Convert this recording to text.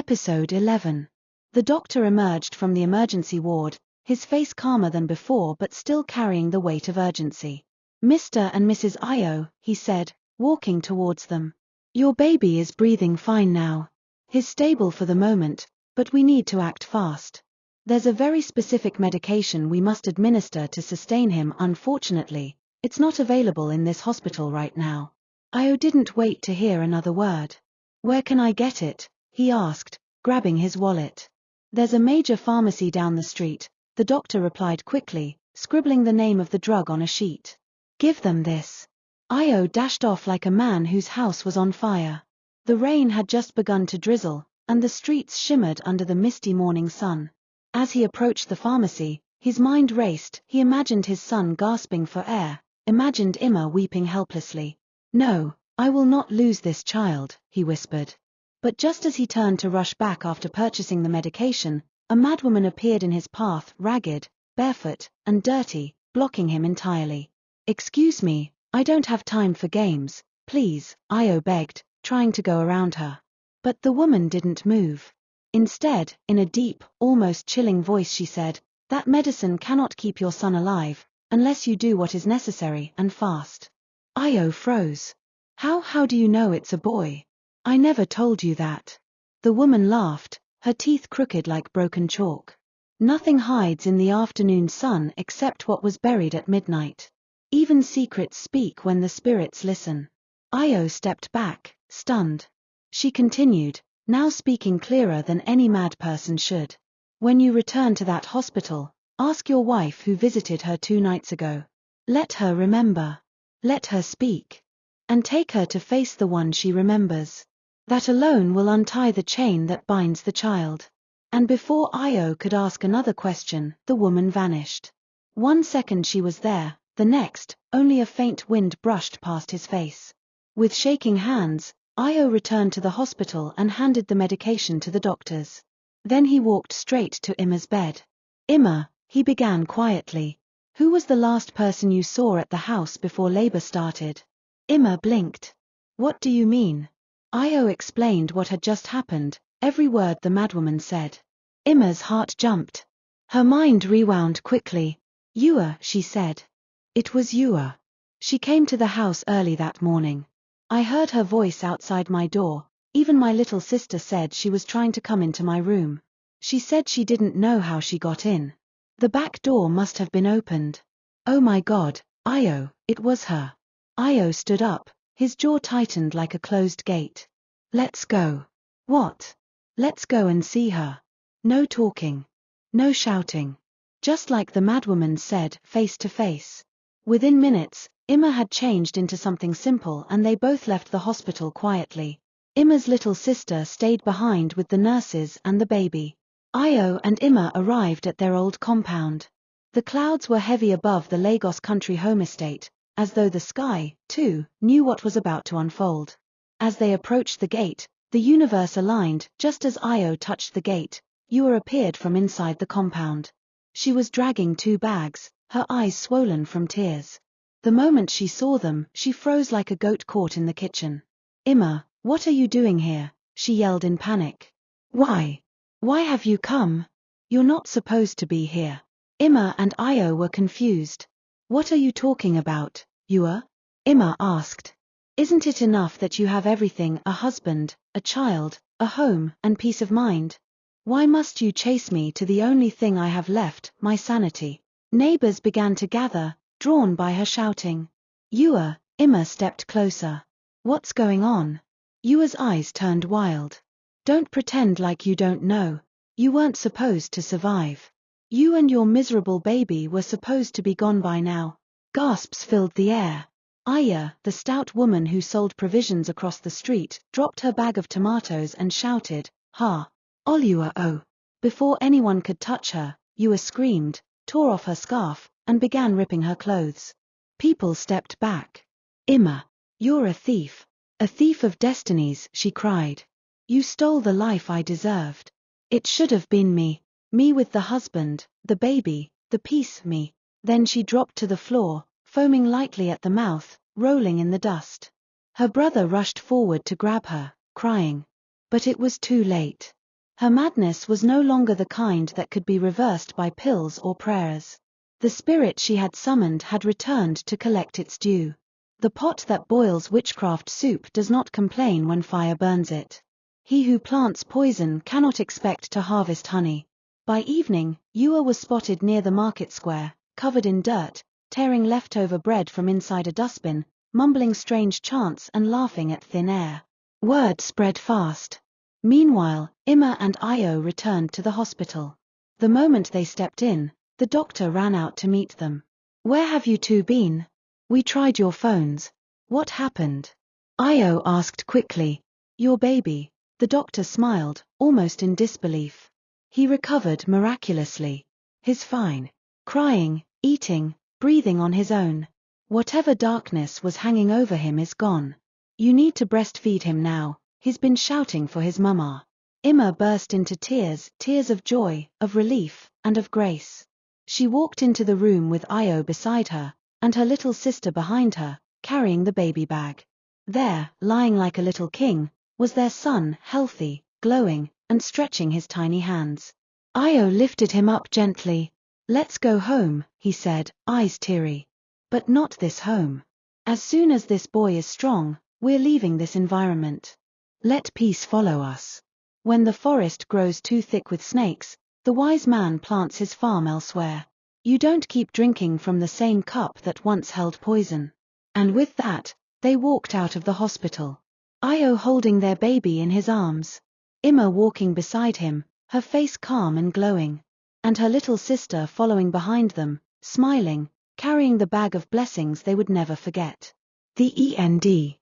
Episode 11. The doctor emerged from the emergency ward, his face calmer than before but still carrying the weight of urgency. "Mr. and Mrs. Io," he said, walking towards them. "Your baby is breathing fine now. He's stable for the moment, but we need to act fast. There's a very specific medication we must administer to sustain him. Unfortunately, it's not available in this hospital right now." Io didn't wait to hear another word. "Where can I get it?" he asked, grabbing his wallet. "There's a major pharmacy down the street," the doctor replied quickly, scribbling the name of the drug on a sheet. "Give them this." Io dashed off like a man whose house was on fire. The rain had just begun to drizzle, and the streets shimmered under the misty morning sun. As he approached the pharmacy, his mind raced. He imagined his son gasping for air, imagined Emma weeping helplessly. "No, I will not lose this child," he whispered. But just as he turned to rush back after purchasing the medication, a madwoman appeared in his path, ragged, barefoot, and dirty, blocking him entirely. "Excuse me, I don't have time for games, please," Io begged, trying to go around her. But the woman didn't move. Instead, in a deep, almost chilling voice she said, "That medicine cannot keep your son alive, unless you do what is necessary, and fast." Io froze. How do you know it's a boy? I never told you that." The woman laughed, her teeth crooked like broken chalk. "Nothing hides in the afternoon sun except what was buried at midnight. Even secrets speak when the spirits listen." Io stepped back, stunned. She continued, now speaking clearer than any mad person should. "When you return to that hospital, ask your wife who visited her 2 nights ago. Let her remember. Let her speak. And take her to face the one she remembers. That alone will untie the chain that binds the child." And before Io could ask another question, the woman vanished. 1 second she was there, the next, only a faint wind brushed past his face. With shaking hands, Io returned to the hospital and handed the medication to the doctors. Then he walked straight to Emma's bed. "Emma," he began quietly, "who was the last person you saw at the house before labor started?" Emma blinked. "What do you mean?" Io explained what had just happened, every word the madwoman said. Emma's heart jumped. Her mind rewound quickly. "Yua," she said. "It was Yua. She came to the house early that morning. I heard her voice outside my door. Even my little sister said she was trying to come into my room. She said she didn't know how she got in. The back door must have been opened. Oh my God, Io, it was her." Io stood up, his jaw tightened like a closed gate. "Let's go." "What?" "Let's go and see her. No talking. No shouting. Just like the madwoman said, face to face." Within minutes, Emma had changed into something simple and they both left the hospital quietly. Emma's little sister stayed behind with the nurses and the baby. Io and Emma arrived at their old compound. The clouds were heavy above the Lagos country home estate, as though the sky, too, knew what was about to unfold. As they approached the gate, the universe aligned. Just as Io touched the gate, Yua appeared from inside the compound. She was dragging 2 bags, her eyes swollen from tears. The moment she saw them, she froze like a goat caught in the kitchen. "Emma, what are you doing here?" she yelled in panic. "Why? Why have you come? You're not supposed to be here." Emma and Io were confused. "What are you talking about, Yua?" Emma asked. "Isn't it enough that you have everything, a husband, a child, a home, and peace of mind? Why must you chase me to the only thing I have left, my sanity?" Neighbors began to gather, drawn by her shouting. "Yua," Emma stepped closer. "What's going on?" Yua's eyes turned wild. "Don't pretend like you don't know. You weren't supposed to survive. You and your miserable baby were supposed to be gone by now." Gasps filled the air. Aya, the stout woman who sold provisions across the street, dropped her bag of tomatoes and shouted, "Ha! Olua oh!" Before anyone could touch her, Yua screamed, tore off her scarf, and began ripping her clothes. People stepped back. "Emma, you're a thief. A thief of destinies," she cried. "You stole the life I deserved. It should have been me. Me with the husband, the baby, the peace, me." Then she dropped to the floor, foaming lightly at the mouth, rolling in the dust. Her brother rushed forward to grab her, crying. But it was too late. Her madness was no longer the kind that could be reversed by pills or prayers. The spirit she had summoned had returned to collect its due. The pot that boils witchcraft soup does not complain when fire burns it. He who plants poison cannot expect to harvest honey. By evening, Ewa was spotted near the market square, covered in dirt, tearing leftover bread from inside a dustbin, mumbling strange chants and laughing at thin air. Word spread fast. Meanwhile, Imma and Io returned to the hospital. The moment they stepped in, the doctor ran out to meet them. "Where have you two been? We tried your phones. What happened?" Io asked quickly. "Your baby." The doctor smiled, almost in disbelief. "He recovered miraculously. He's fine. Crying, eating, breathing on his own. Whatever darkness was hanging over him is gone. You need to breastfeed him now. He's been shouting for his mama." Imma burst into tears, tears of joy, of relief, and of grace. She walked into the room with Io beside her, and her little sister behind her, carrying the baby bag. There, lying like a little king, was their son, healthy, glowing, and stretching his tiny hands. Io lifted him up gently. "Let's go home," he said, eyes teary. "But not this home. As soon as this boy is strong, we're leaving this environment. Let peace follow us. When the forest grows too thick with snakes, the wise man plants his farm elsewhere. You don't keep drinking from the same cup that once held poison." And with that, they walked out of the hospital. Io holding their baby in his arms. Imma walking beside him, her face calm and glowing. And her little sister following behind them, smiling, carrying the bag of blessings they would never forget. The END.